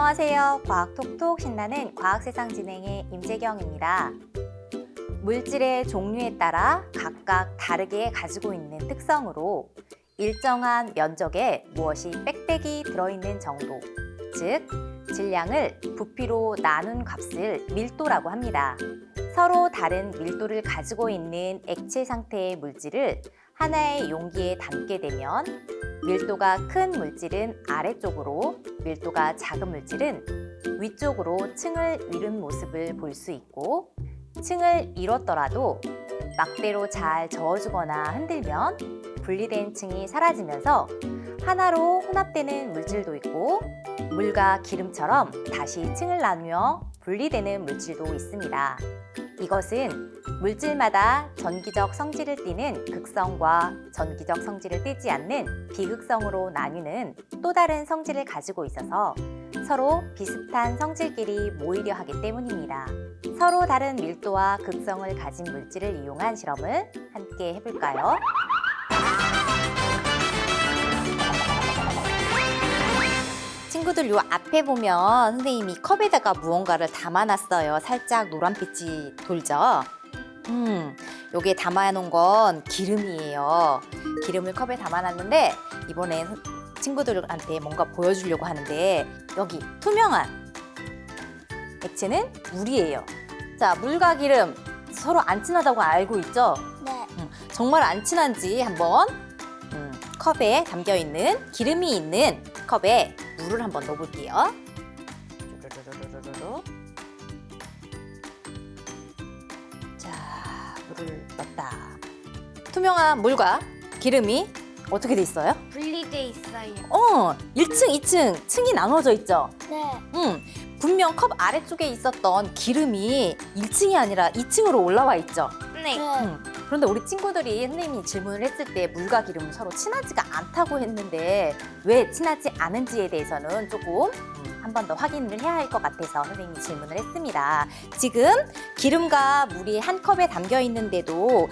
안녕하세요. 과학톡톡 신나는 과학세상 진행의 임재경입니다. 물질의 종류에 따라 각각 다르게 가지고 있는 특성으로 일정한 면적에 무엇이 빽빽이 들어있는 정도, 즉 질량을 부피로 나눈 값을 밀도라고 합니다. 서로 다른 밀도를 가지고 있는 액체 상태의 물질을 하나의 용기에 담게 되면 밀도가 큰 물질은 아래쪽으로, 밀도가 작은 물질은 위쪽으로 층을 이룬 모습을 볼 수 있고, 층을 이뤘더라도 막대로 잘 저어주거나 흔들면 분리된 층이 사라지면서 하나로 혼합되는 물질도 있고, 물과 기름처럼 다시 층을 나누어 분리되는 물질도 있습니다. 이것은 물질마다 전기적 성질을 띠는 극성과 전기적 성질을 띠지 않는 비극성으로 나뉘는 또 다른 성질을 가지고 있어서 서로 비슷한 성질끼리 모이려 하기 때문입니다. 서로 다른 밀도와 극성을 가진 물질을 이용한 실험을 함께 해볼까요? 친구들, 요 앞에 보면 선생님이 컵에다가 무언가를 담아놨어요. 살짝 노란빛이 돌죠? 요게 담아놓은 건 기름이에요. 기름을 컵에 담아놨는데 이번엔 친구들한테 뭔가 보여주려고 하는데, 여기 투명한 액체는 물이에요. 자, 물과 기름 서로 안 친하다고 알고 있죠? 네. 정말 안 친한지 한번 컵에 담겨있는 기름이 있는 컵에 물을 한번 넣어볼게요. 자, 물을 넣었다. 투명한 물과 기름이 어떻게 돼 있어요? 분리돼 있어요. 1층, 2층 층이 나눠져 있죠? 네. 분명 컵 아래쪽에 있었던 기름이 1층이 아니라 2층으로 올라와 있죠? 네. 그런데 우리 친구들이 선생님이 질문을 했을 때 물과 기름은 서로 친하지가 않다고 했는데 왜 친하지 않은지에 대해서는 조금 한 번 더 확인을 해야 할 것 같아서 선생님이 질문을 했습니다. 지금 기름과 물이 한 컵에 담겨 있는데도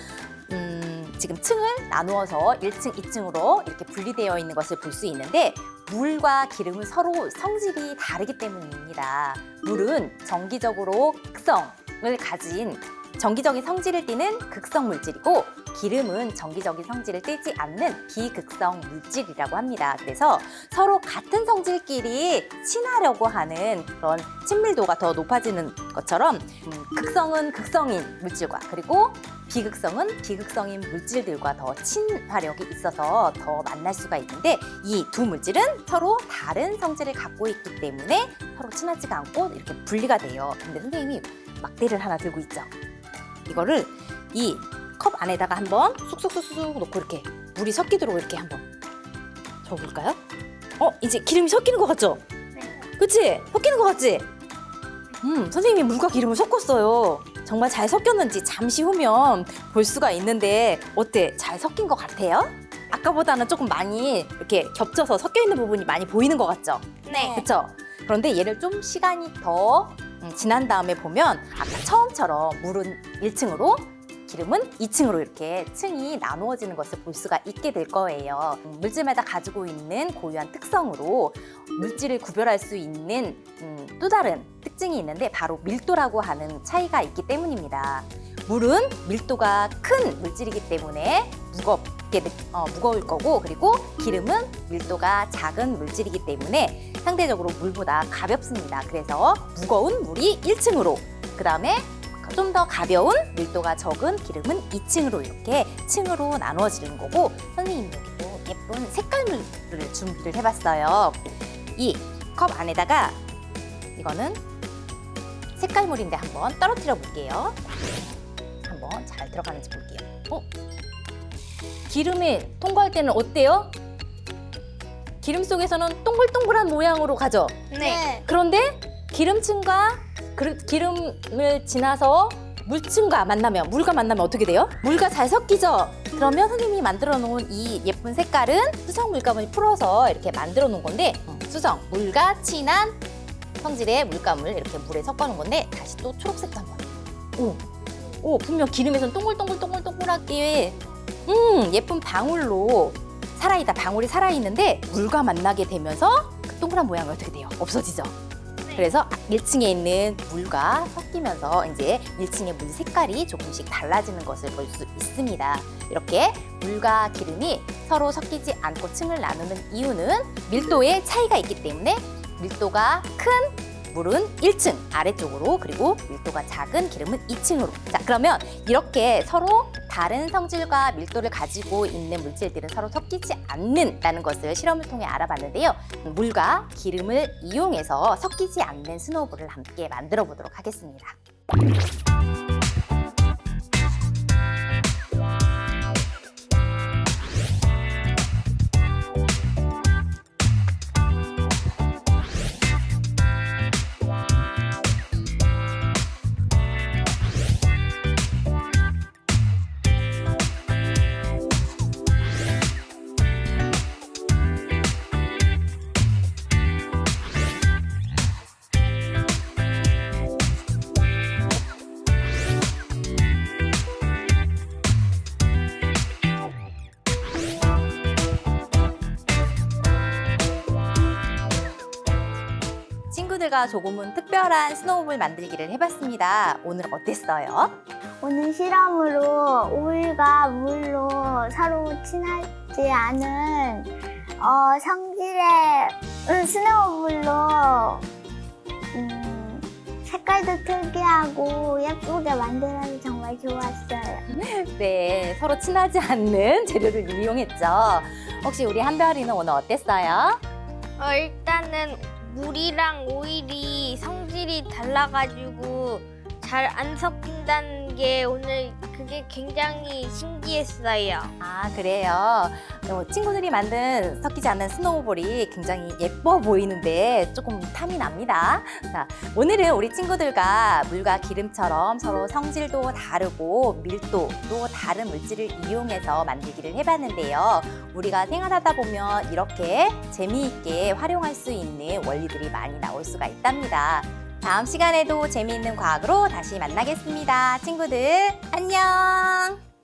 지금 층을 나누어서 1층, 2층으로 이렇게 분리되어 있는 것을 볼 수 있는데, 물과 기름은 서로 성질이 다르기 때문입니다. 물은 정기적으로 극성을 가진 정기적인 성질을 띠는 극성 물질이고, 기름은 정기적인 성질을 띠지 않는 비극성 물질이라고 합니다. 그래서 서로 같은 성질끼리 친하려고 하는 그런 친밀도가 더 높아지는 것처럼 극성은 극성인 물질과, 그리고 비극성은 비극성인 물질들과 더 친화력이 있어서 더 만날 수가 있는데, 이 두 물질은 서로 다른 성질을 갖고 있기 때문에 서로 친하지가 않고 이렇게 분리가 돼요. 근데 선생님이 막대를 하나 들고 있죠? 이거를 이 컵 안에다가 한번 쑥쑥쑥쑥 놓고 이렇게 물이 섞이도록 이렇게 한번 저어볼까요? 이제 기름이 섞이는 것 같죠? 네. 그치? 섞이는 것 같지? 선생님이 물과 기름을 섞었어요. 정말 잘 섞였는지 잠시 후면 볼 수가 있는데, 어때? 잘 섞인 것 같아요? 아까보다는 조금 많이 이렇게 겹쳐서 섞여 있는 부분이 많이 보이는 것 같죠? 네. 그쵸? 그런데 얘를 좀 시간이 더 지난 다음에 보면 아까 처음처럼 물은 1층으로 기름은 2층으로 이렇게 층이 나누어지는 것을 볼 수가 있게 될 거예요. 물질마다 가지고 있는 고유한 특성으로 물질을 구별할 수 있는 또 다른 특징이 있는데, 바로 밀도라고 하는 차이가 있기 때문입니다. 물은 밀도가 큰 물질이기 때문에 무거울 거고, 그리고 기름은 밀도가 작은 물질이기 때문에 상대적으로 물보다 가볍습니다. 그래서 무거운 물이 1층으로, 그 다음에 좀 더 가벼운 밀도가 적은 기름은 2층으로 이렇게 층으로 나누어지는 거고, 선생님이 여기도 예쁜 색깔물을 준비를 해봤어요. 이 컵 안에다가, 이거는 색깔물인데 한번 떨어뜨려 볼게요. 한번 잘 들어가는지 볼게요. 기름이 통과할 때는 어때요? 기름 속에서는 동글동글한 모양으로 가죠? 네. 그런데 기름층과 기름을 지나서 물과 만나면 어떻게 돼요? 물과 잘 섞이죠? 그러면 선생님이 만들어 놓은 이 예쁜 색깔은 수성 물감을 풀어서 이렇게 만들어 놓은 건데, 수성, 물과 친한 성질의 물감을 이렇게 물에 섞어 놓은 건데, 다시 또 초록색도 한번. 분명 기름에선 동글동글하게 예쁜 방울로 방울이 살아있는데, 물과 만나게 되면서 그 동그란 모양이 어떻게 돼요? 없어지죠? 그래서 1층에 있는 물과 섞이면서 이제 1층의 물 색깔이 조금씩 달라지는 것을 볼 수 있습니다. 이렇게 물과 기름이 서로 섞이지 않고 층을 나누는 이유는 밀도의 차이가 있기 때문에 밀도가 큰 물은 1층 아래쪽으로, 그리고 밀도가 작은 기름은 2층으로. 자, 그러면 이렇게 서로 다른 성질과 밀도를 가지고 있는 물질들은 서로 섞이지 않는다는 것을 실험을 통해 알아봤는데요. 물과 기름을 이용해서 섞이지 않는 스노우볼을 함께 만들어 보도록 하겠습니다. 친구들과 조금은 특별한 스노우볼 만들기를 해봤습니다. 오늘 어땠어요? 오늘 실험으로 오일과 물로 서로 친하지 않은 성질의 스노우볼로 색깔도 특이하고 예쁘게 만들어서 정말 좋았어요. 네, 서로 친하지 않는 재료를 이용했죠. 혹시 우리 한별이는 오늘 어땠어요? 일단은 물이랑 오일이 성질이 달라가지고 잘 안 섞인다는 게 오늘 그게 굉장히 신기했어요. 아, 그래요. 친구들이 만든 섞이지 않는 스노우볼이 굉장히 예뻐 보이는데 조금 탐이 납니다. 자, 오늘은 우리 친구들과 물과 기름처럼 서로 성질도 다르고 밀도도 다른 물질을 이용해서 만들기를 해봤는데요. 우리가 생활하다 보면 이렇게 재미있게 활용할 수 있는 원리들이 많이 나올 수가 있답니다. 다음 시간에도 재미있는 과학으로 다시 만나겠습니다. 친구들, 안녕!